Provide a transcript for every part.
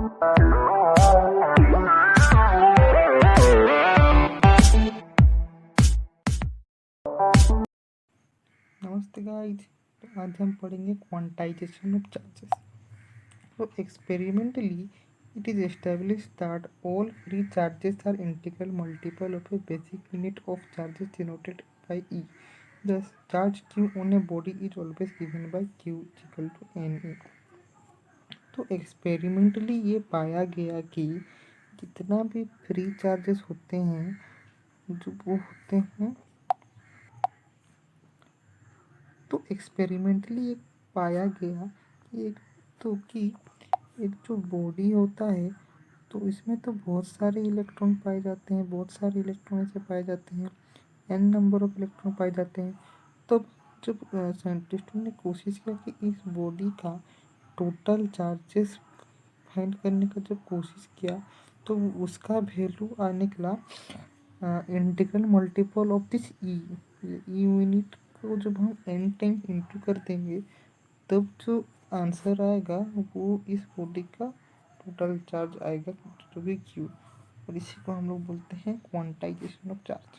नमस्ते गाइस, तो आज हम पढ़ेंगे क्वांटाइजेशन ऑफ चार्जेस। तो experimentally it is established that all free charges are integral multiple of a basic unit of charges denoted by E. Thus, charge Q on a body is always given by Q is equal to NE. तो experimentally ये पाया गया कि जितना भी free charges होते हैं जो वो होते हैं, तो एक्सपेरिमेंटली एक पाया गया कि एक जो बॉडी होता है तो इसमें तो बहुत सारे इलेक्ट्रॉन पाए जाते हैं, बहुत सारे इलेक्ट्रॉन ऐसे पाए जाते हैं, n नंबर ऑफ इलेक्ट्रॉन पाए जाते हैं। तो जब साइंटिस्टों ने कोशिश किया कि इस बॉडी का टोटल चार्जेस फाइंड करने का जब कोशिश किया तो उसका वैल्यू निकला integral multiple of this E unit को जब हम n टाइम इंटू कर देंगे तब जो आंसर आएगा वो इस बॉडी का टोटल चार्ज आएगा जो कि क्यू, और इसी को हम लोग बोलते हैं क्वांटाइजेशन ऑफ चार्ज।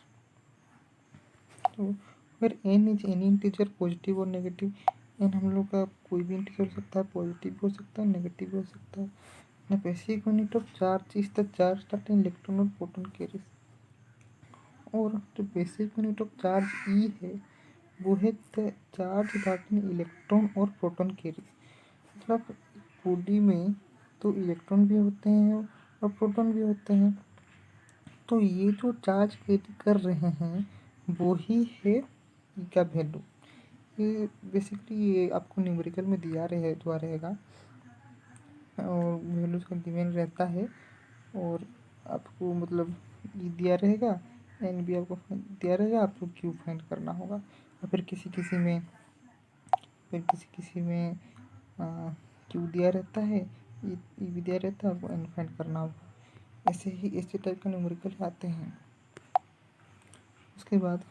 तो अगर n is any integer positive और नेगेटिव, n हम लोग का कोई भी इंटीजर हो सकता है, पॉजिटिव भी हो सकता है, नेगेटिव भी हो सकता है। The basic unit of charge is the charge that an electron और प्रोटॉन कैरीज। और जो बेसिक यूनिट ऑफ चार्ज ई है वो है the charge that an electron और प्रोटॉन कैरीज। मतलब बॉडी में तो इलेक्ट्रॉन भी होते हैं और प्रोटॉन भी होते हैं, तो ये जो चार्ज कैरी कर रहे हैं वो ही है ई का वैल्यू। ये बेसिकली ये आपको न्यूमेरिकल में दिया रहेगा और वैल्यूज का गिवन रहता है, और आपको मतलब ये दिया रहेगा, एन भी आपको दिया रहेगा, आपको क्यू फाइंड करना होगा। और फिर किसी किसी में क्यू दिया रहता है, ई भी दिया रहता है, आपको एन फाइंड करना होगा। ऐसे टाइप का न्यूमेरिकल आते हैं। उसके बाद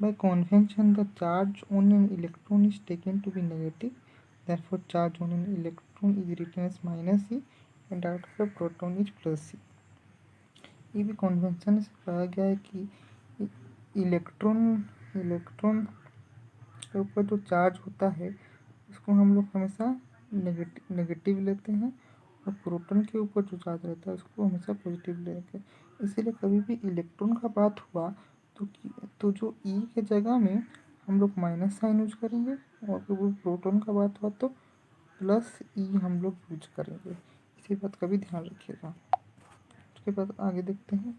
by convention the charge on an electron is taken to be negative, therefore charge on an electron is written as minus e and out of a proton is plus e। ये भी convention से पाया गया है कि electron के ऊपर जो चार्ज होता है उसको हम लोग हमेशा नेगेटिव लेते हैं, और प्रोटॉन के ऊपर जो चार्ज रहता है उसको हमेशा पॉजिटिव लेते हैं। इसीलिए कभी भी इलेक्ट्रॉन का बात हुआ तो जो ई के जगह में हम लोग माइनस साइन यूज करेंगे, और फिर वो प्रोटॉन का बात हुआ तो प्लस ई हम लोग यूज करेंगे। इसी बात का भी ध्यान रखिएगा। उसके बाद आगे देखते हैं।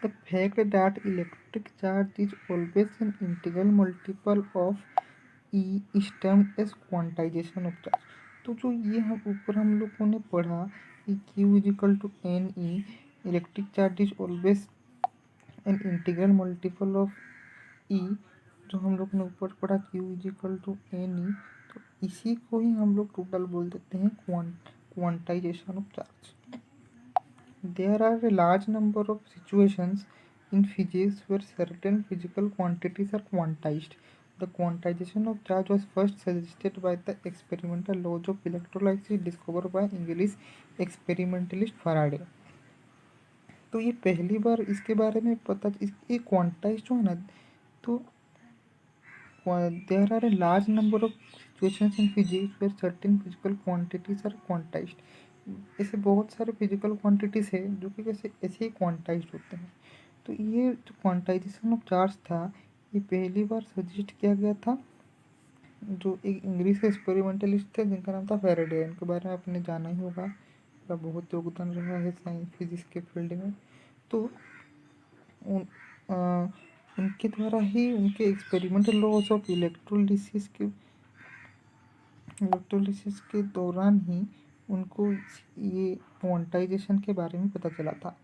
The fact that electric charge is always an integral multiple of E is termed as quantization of charge। तो जो ये हम ऊपर हम लोगों ने पढ़ा कि Q is equal to NE, electric charge is always an integral multiple of E, जो हम लोग ने ऊपर पढ़ा Q is equal to NE, तो इसी को ही हम लोग टोटल बोल देते हैं quantization of charge. There are a large number of situations in physics where certain physical quantities are quantized. The quantization of charge was first suggested by the experimental laws of electrolysis discovered by English experimentalist Faraday। तो ये पहली बार इसके बारे में पता, ये quantize जो है ना, तो there are a large number of situations in physics where certain physical quantities are quantized। ऐसे बहुत सारे फिजिकल क्वांटिटीज़ है जो कि ऐसे ही क्वांटाइज्ड होते हैं। तो ये जो क्वांटाइजेशन ऑफ चार्ज था ये पहली बार सजेस्ट किया गया था, जो एक इंग्लिश एक्सपेरिमेंटलिस्ट थे जिनका नाम था फैराडे। इनके बारे में आपने जाना ही होगा, उनका बहुत योगदान रहा है साइंस फिजिक्स के फील्ड में। तो उनके द्वारा ही उनके एक्सपेरिमेंटल लॉज ऑफ इलेक्ट्रोलिसिस के दौरान ही उनको ये क्वांटाइजेशन के बारे में पता चला था।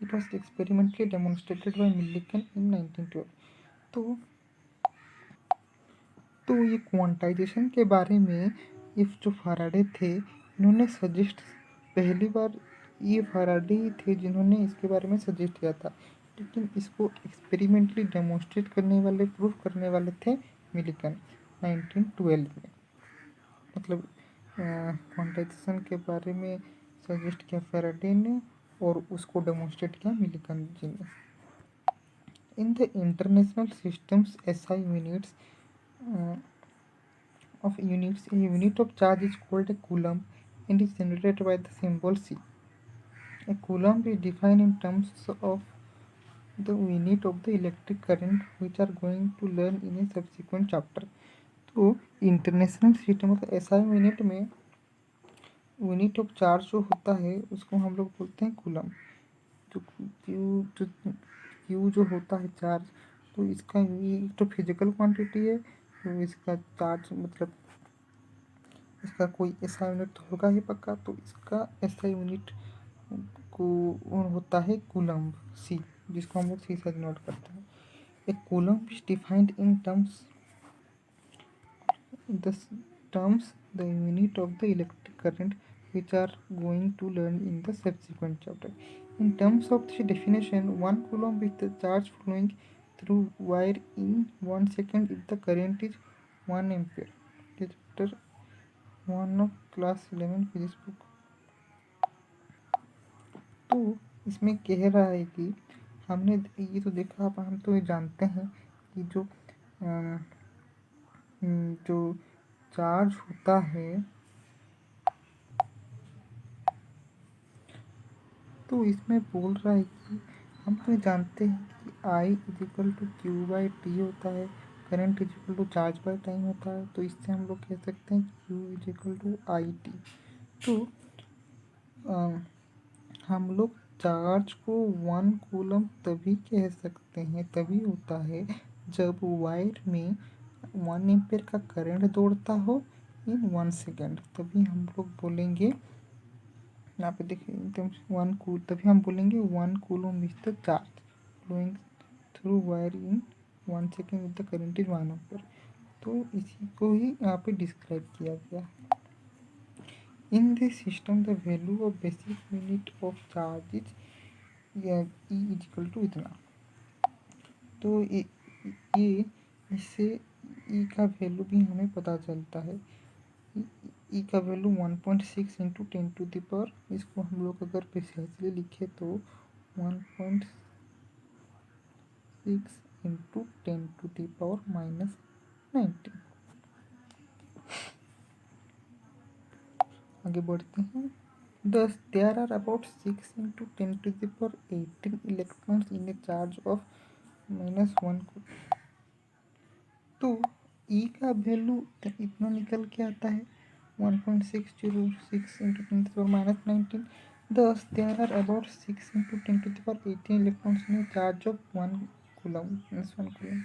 It was experimentally demonstrated by Millikan in 1912। तो ये क्वांटाइजेशन के बारे में जो फैराडे थे इन्होंने सजेस्ट, पहली बार ये फैराडे ही थे जिन्होंने इसके बारे में सजेस्ट किया था, लेकिन इसको एक्सपेरिमेंटली डेमोन्स्ट्रेट करने वाले, प्रूफ करने वाले थे मिलिकन 1912 में। मतलब क्वांटाइजेशन के बारे में सजेस्ट किया फैराडे ने और उसको डेमोन्स्ट्रेट किया मिलिकन जी ने। In the international systems SI units of units, a unit of charge is called a coulomb and is generated by the symbol C. A coulomb is defined in terms of the unit of the electric current which are going to learn in a subsequent chapter. तो international system मतलब SI unit में unit of charge जो होता है उसको हम लोग बोलते हैं कूलम। जो क्यू जो होता है चार्ज, तो इसका ये तो फिजिकल क्वांटिटी है, तो इसका चार्ज मतलब इसका कोई SI यूनिट तो होगा ही पक्का, तो इसका SI यूनिट को होता है कूलम C, जिसको हम लोग C से नोट करते हैं। A coulomb is defined in terms the unit of the electric current which are going to learn in the subsequent chapter. In terms of this definition, 1 coulomb is the charge flowing through wire in 1 second if the current is 1 ampere. Chapter 1 of class 11 physics book. तो इसमें कह रहा है कि हमने ये तो देखा, अब हम तो ये जानते हैं कि जो चार्ज होता है तो इसमें बोल रहा है कि हम तो ये जानते हैं कि I is equal to Q by T होता है, current is equal to charge by time होता है, तो इससे हम लोग कह सकते हैं Q is equal to I T. तो हम लोग चार्ज को 1 कूलम तभी कह सकते हैं, तभी होता है जब वायर में 1 एम्पेयर का करंट दौड़ता हो इन 1 सेकेंड, तभी हम लोग बोलेंगे, यहाँ पे देखिए तभी हम बोलेंगे 1 coulomb is the charge flowing through wire in 1 second with the current is 1 ampere. तो इसी को ही यहाँ पे डिस्क्राइब किया गया। In this system the value of basic unit of charge is E is equal to इतना। तो ये इससे E का वैल्यू भी हमें पता चलता है। E का value 1.6 into 10 to the power, इसको हम लोग अगर प्रिसाइजली लिखे तो 1.6 into 10 to the power minus 19। आगे बढ़ते हैं। Thus, there are about 6 into 10 to the power 18 electrons in a charge of -1 coulomb. तो E का वैल्यू इतना निकल के आता है 1.606 into 10 to the power minus 19. Thus, there are about 6 into 10 to the power 18 electrons in a charge of 1 coulomb, -1 coulomb.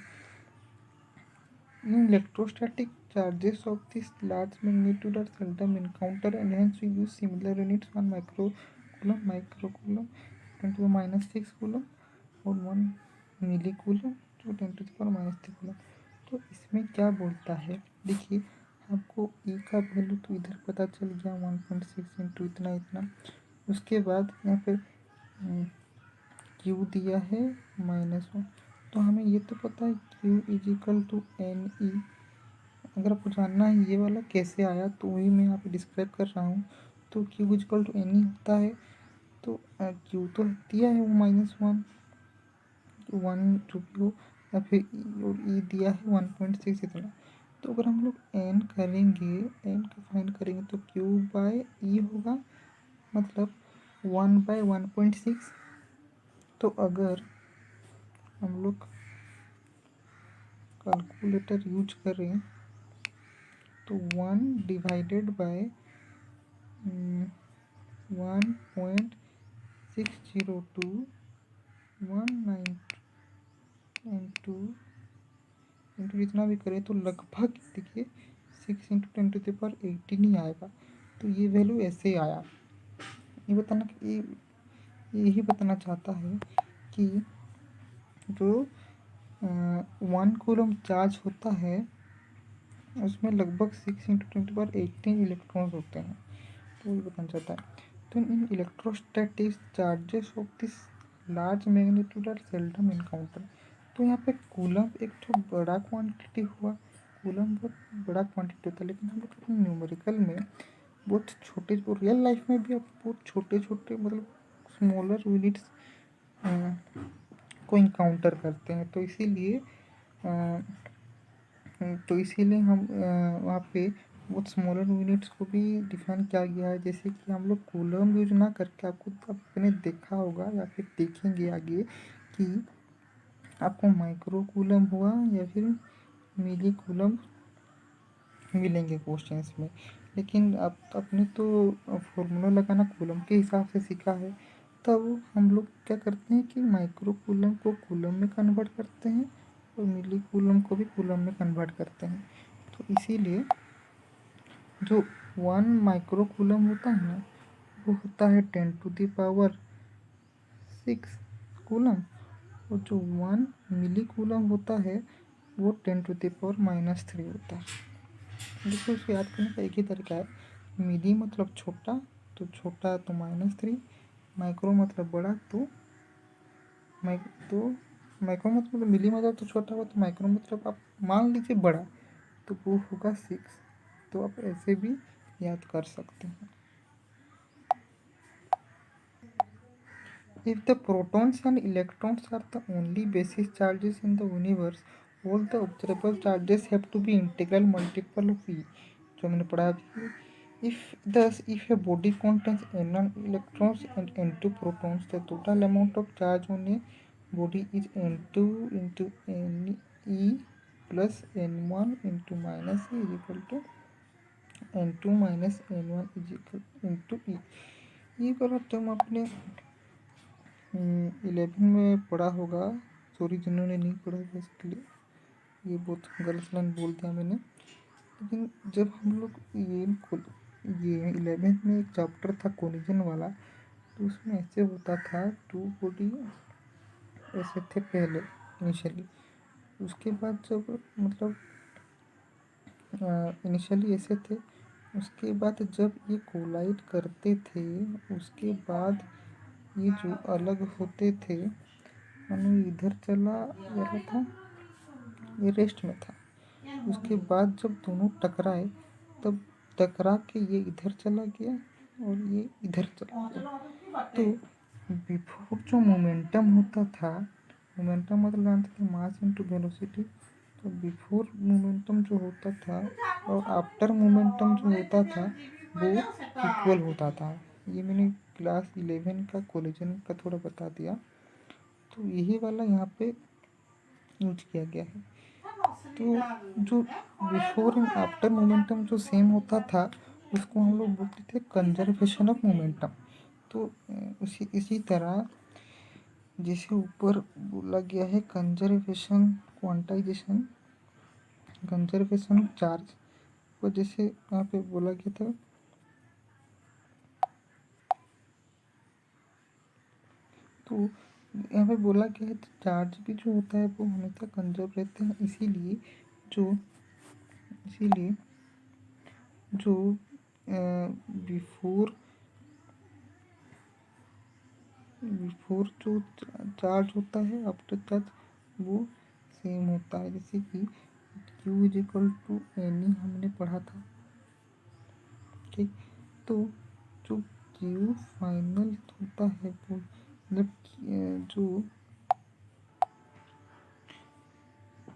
In electrostatic, charges of this large magnitude are seldom encountered, and hence we use similar units: 1 microcoulomb, 10 to the minus 6 coulomb, और 1 millicoulomb to 10 to the power minus 3 coulomb. तो इसमें क्या बोलता है, देखिए आपको E का value तो इधर पता चल गया 1.6 इंटू इतना इतना। उसके बाद यहाँ पे Q दिया है -1, तो हमें ये तो पता है Q is equal to n e. अगर आपको जानना है ये वाला कैसे आया तो वही मैं यहाँ पे डिस्क्राइब कर रहा हूँ। तो Q is equal to n e होता है, तो Q तो दिया है वो -1 जो भी हो, या फिर और E दिया है 1.6 इतना। तो अगर हम लोग n करेंगे, n का फाइंड करेंगे तो Q बाय E होगा, मतलब 1/1.6। तो अगर हम लोग कैलकुलेटर यूज करें तो 1 डिवाइडेड बाय 1.602 1992 इंटू जितना भी करें तो लगभग देखिए 6 इंटू 10 टू द पावर 18 ही आएगा। तो ये वैल्यू ऐसे ही आया। यही बताना चाहता है कि जो 1 कूलम चार्ज होता है उसमें लगभग 6 इंटू 10 टू पावर 18 इलेक्ट्रॉन्स होते हैं, तो ये बताना चाहता है। तो in electrostatic charges of this large magnitude are seldom encounter. तो यहाँ पे कूलम एक तो बड़ा क्वांटिटी हुआ, कूलम बहुत बड़ा क्वांटिटी होता है, लेकिन हम लोग अपने न्यूमेरिकल में बहुत छोटे, और रियल लाइफ में भी आप बहुत छोटे छोटे मतलब स्मॉलर यूनिट्स को इनकाउंटर करते हैं। तो इसीलिए हम वहाँ पे बहुत स्मॉलर यूनिट्स को भी डिफाइन किया गया है। जैसे कि हम लोग कूलम यूज ना करके, आपने देखा होगा या फिर देखेंगे आगे कि आपको माइक्रो कूलम हुआ या फिर मिली कूलम मिलेंगे क्वेश्चंस में। लेकिन अब अपने तो फॉर्मूला लगाना कूलम के हिसाब से सीखा है, तब हम लोग क्या करते हैं कि माइक्रो कूलम को कूलम में कन्वर्ट करते हैं और मिली कूलम को भी कूलम में कन्वर्ट करते हैं। तो इसीलिए जो 1 माइक्रो कूलम होता है ना, वो होता है 10⁻6 कूलम, और जो 1 मिली कूलम होता है वो 10⁻³ होता है। देखो, इसको याद करने का एक ही तरीका है। मिली मतलब छोटा, तो छोटा तो -3, माइक्रो मतलब बड़ा, तो माइक्रो मतलब मिली मतलब तो छोटा हुआ, तो माइक्रो मतलब आप मान लीजिए बड़ा, तो वो होगा 6। तो आप ऐसे भी याद कर सकते हैं। If the protons and electrons are the only basis charges in the universe, all the observable charges have to be integral multiple of E, जो मैंने पढ़ा अभी। If a body contains n electrons and n2 protons, the total amount of charge on a body is n2 into Ne plus n1 into minus E is equal to n2 minus n1 is equal into E। ये वाला term आपने 11 में पढ़ा होगा। Sorry जिन्होंने नहीं पढ़ा है इसके लिए, ये बहुत गलत लाइन बोल दिया मैंने। लेकिन जब हम लोग ये 11 में एक चैप्टर था कोलिजन वाला, तो उसमें ऐसे होता था, 2 बॉडी ऐसे थे पहले इनिशियली, उसके बाद जब मतलब इनिशियली ऐसे थे, उसके बाद जब ये कोलाइड करते थे, उसके बाद ये जो अलग होते थे, मानो इधर चला रहा था, ये रेस्ट में था। उसके बाद जब दोनों टकराए, तब टकरा के ये इधर चला गया और ये इधर चला गया। तो बिफोर जो मोमेंटम होता था, मोमेंटम मतलब जानते थे मास इनटू वेलोसिटी, तो बिफोर मोमेंटम जो होता था और आफ्टर मोमेंटम जो होता था वो इक्वल होता था। ये मैंने क्लास 11 का कोलिजन का थोड़ा बता दिया, तो यही वाला यहाँ पे यूज किया गया है। तो जो बिफोर एंड आफ्टर मोमेंटम जो सेम होता था, उसको हम लोग बोलते थे कंजर्वेशन ऑफ मोमेंटम। तो इसी तरह जैसे ऊपर बोला गया है कंजर्वेशन क्वांटाइजेशन, कंजर्वेशन चार्ज, और जैसे यहाँ पे बोला गया था, तो यहाँ पे बोला गया है तो चार्ज भी जो होता है वो हमेशा कंजर्व रहते हैं। इसीलिए जो बिफोर जो चार्ज होता है, आफ्टर चार्ज वो सेम होता है। जैसे कि Q is equal to n e हमने पढ़ा था, ठीक। तो जो Q फाइनल होता है वो मतलब जो,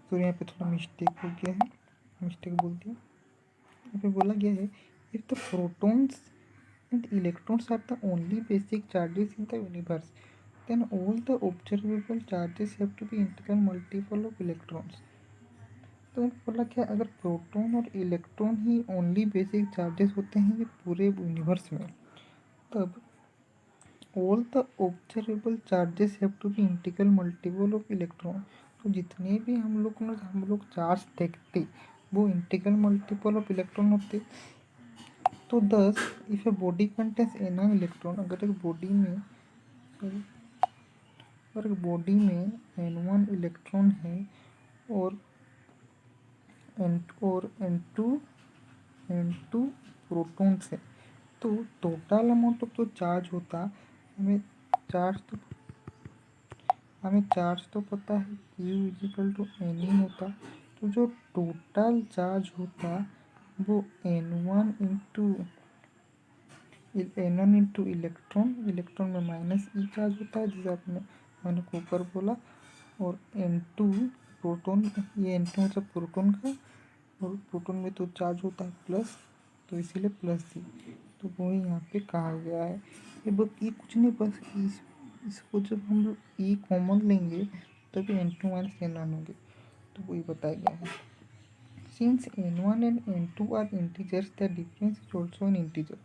तो यहाँ पे थोड़ा मिस्टेक हो गया है, मिस्टेक बोल दिया। यहाँ पे बोला गया है if the protons and electrons are the only basic charges in the universe, then all the observable charges have to be integral multiple of electrons। तो बोला क्या, अगर प्रोटॉन और इलेक्ट्रॉन ही ओनली बेसिक चार्जेस होते हैं ये पूरे यूनिवर्स में, तब all the observable charges have to be integral multiple of electron. तो जितने भी हम लोग चार्ज देखते वो इंटीग्रल मल्टीपल ऑफ इलेक्ट्रॉन होते। तो 10 if a body contains an electron, अगर एक बॉडी में n1 इलेक्ट्रॉन है और n2 प्रोटॉन्स है, तो टोटल अमाउंट ऑफ जो चार्ज होता, हमें चार्ज तो पता है Q is equal to N ही होता। तो जो टोटल चार्ज होता वो N1 इंटू इलेक्ट्रॉन में माइनस ई चार्ज होता है, जैसे मैंने ऊपर बोला, और N2 प्रोटॉन, ये N2 मतलब प्रोटॉन का, और प्रोटॉन में तो चार्ज होता है प्लस, तो इसीलिए प्लस दी। तो वही यहाँ पे कहा गया है। ये कुछ नहीं, बस इसको जब हम लोग ई कॉमन लेंगे तभी N2 माइनस N1 होंगे, तो वही बताया गया है। Since N1 and N2 are integers the difference is also an integer.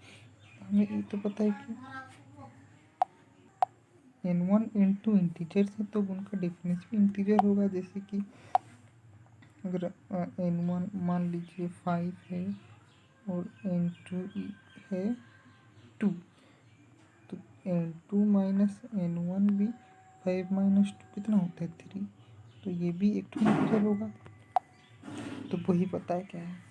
हमें ये तो पता है कि N1 N2 इंटीजर्स है तो उनका डिफरेंस भी इंटीजर होगा। जैसे कि अगर N1 मान लीजिए 5 है और N2 है 2, तो N2 माइनस N1 भी 5 माइनस 2 कितना होता है 3, तो ये भी एक इंटीजर होगा। तो वही पता है क्या है।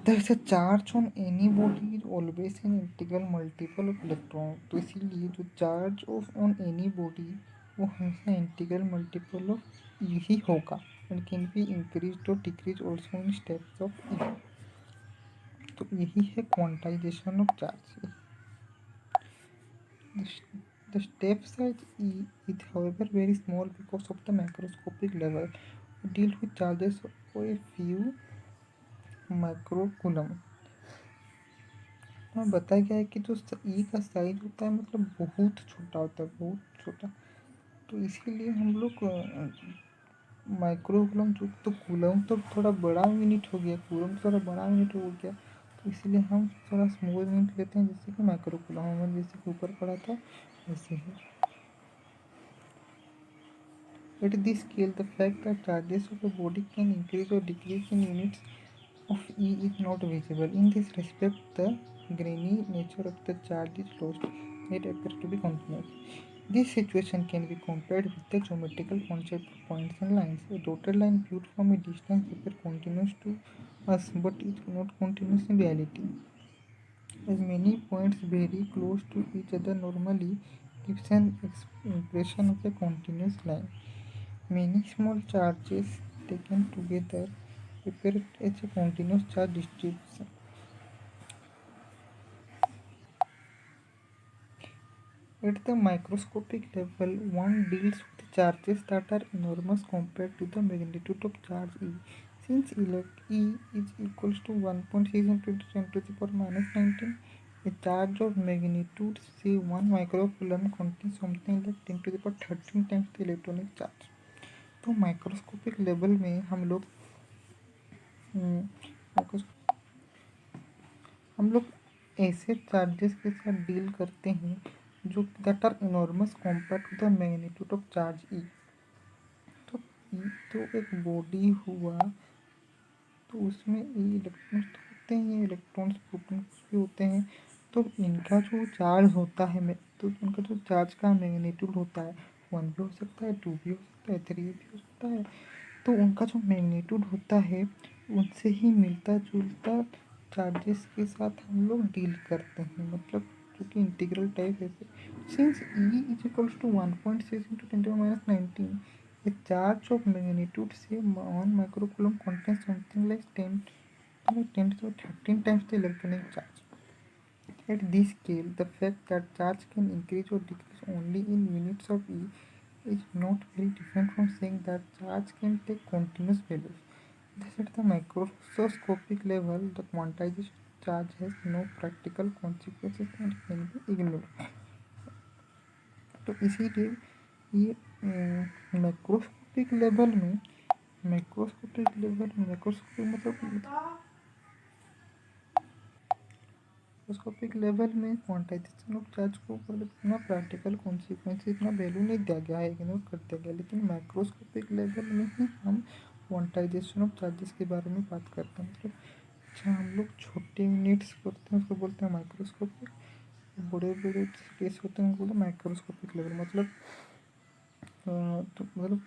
Thus, a charge on any body is always an integral multiple of electron। तो इसीलिए जो चार्ज ऑन एनी बॉडी वो हमेशा इंटीग्रल मल्टीपल ऑफ यही होगा, एंड कैन बी इंक्रीज और decrease also in steps of E. तो यही है quantization of charge. The step size E is however very small because of the macroscopic level. We deal with charges of a few microcoulomb. हाँ, बताया गया है कि जो ई का साइज होता है मतलब बहुत छोटा होता है, बहुत छोटा। तो इसीलिए हम लोग माइक्रोकूलम, जो तो कूलम तो थोड़ा बड़ा यूनिट हो गया, कूलम तो थोड़ा बड़ा यूनिट हो गया, तो इसीलिए हम थोड़ा स्मॉल यूनिट लेते हैं, जैसे कि माइक्रोकूलम हमें जैसे कि ऊपर पड़ा था वैसे ही। At this scale, the fact that charges of a body can increase or decrease in units of E is not visible. In this respect, the grainy nature of the charge is lost. It appears to be continuous. This situation can be compared with the geometrical concept of points and lines. A dotted line viewed from a distance appears continuous to us, but is not continuous in reality. As many points very close to each other normally gives an impression of a continuous line. Many small charges taken together appear as a continuous charge distribution. At the microscopic level, one deals with charges that are enormous compared to the magnitude of charge E. Since E is equals to 1.6 into 10 to the power minus 19, a charge of magnitude say 1 microcoulomb contains something like 10 to the power 13 times the electronic charge. तो microscopic level में हम लोग ऐसे charges के साथ deal करते हैं जो that are enormous compare to the magnitude of charge E. तो ई तो एक बॉडी हुआ, तो उसमें ई इलेक्ट्रॉन्स तो होते हैं, इलेक्ट्रॉन्स प्रोटॉन्स भी होते हैं। तो इनका जो चार्ज होता है, तो उनका जो चार्ज का मैग्नीट्यूड होता है 1 भी हो सकता है, 2 भी हो सकता है, 3 भी हो सकता है। तो उनका जो मैग्नीट्यूड होता है उनसे ही मिलता जुलता चार्जेस के साथ हम लोग डील करते हैं, मतलब जो कि इंटीग्रल टाइप है। Since e is equals to 1.6 into 10⁻19, a charge of magnitude say 1 microcoulomb contains something like 10 to 13 times the electronic charge. At this scale, the fact that charge can increase or decrease only in units of E is not very different from saying that charge can take continuous values. Thus, at the microscopic level, the quantization of charge has no practical consequences and can be ignored. तो इसीलिए ये macroscopic level में quantization of charge को मतलब इतना practical consequence, इतना value नहीं दिया गया है, इग्नोर कर दिया गया। लेकिन माइक्रोस्कोपिक लेवल में ही हम क्वांटाइजेशन ऑफ चार्जेस के बारे में बात करते हैं। मतलब अच्छा, हम लोग छोटे यूनिट्स करते हैं उसको बोलते हैं माइक्रोस्कोपिक, बड़े बड़े केस होते हैं उनको बोलते हैं माइक्रोस्कोपिक लेवल। मतलब तो मतलब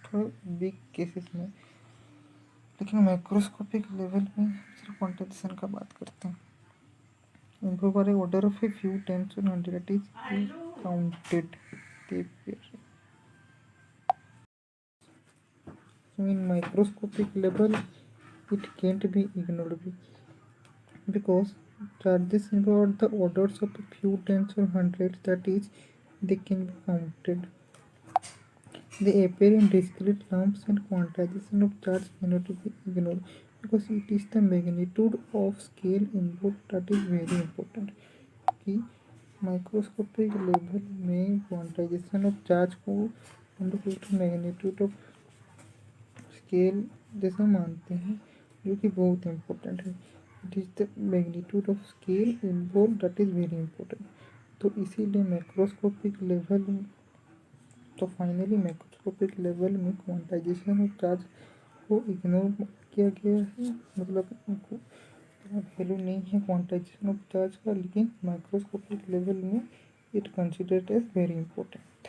थोड़े बिग केसेस में, लेकिन माइक्रोस्कोपिक लेवल में सिर्फ क्वांटाइजेशन का बात करते हैं। For a order of a few tens or hundred is counted, they appear in microscopic level it can't be ignored because charges involve the orders of a few tens or hundreds, that is, they can be counted. They appear in discrete lumps and quantization of charge cannot be ignored because it is the magnitude of scale involved that is very important. कि microscopic level में quantization of charge को हम लोग एक magnitude of scale जैसा मानते हैं, जो कि बहुत इम्पोर्टेंट है. It is the magnitude of scale involve that is very important. तो इसीलिए मैक्रोस्कोपिक लेवल में, तो फाइनली मैक्रोस्कोपिक लेवल में क्वांटाइजेशन ऑफ चार्ज को इग्नोर किया गया है, मतलब उनको वैल्यू नहीं है क्वांटाइजेशन ऑफ चार्ज का, लेकिन माइक्रोस्कोपिक लेवल में it considered as very important.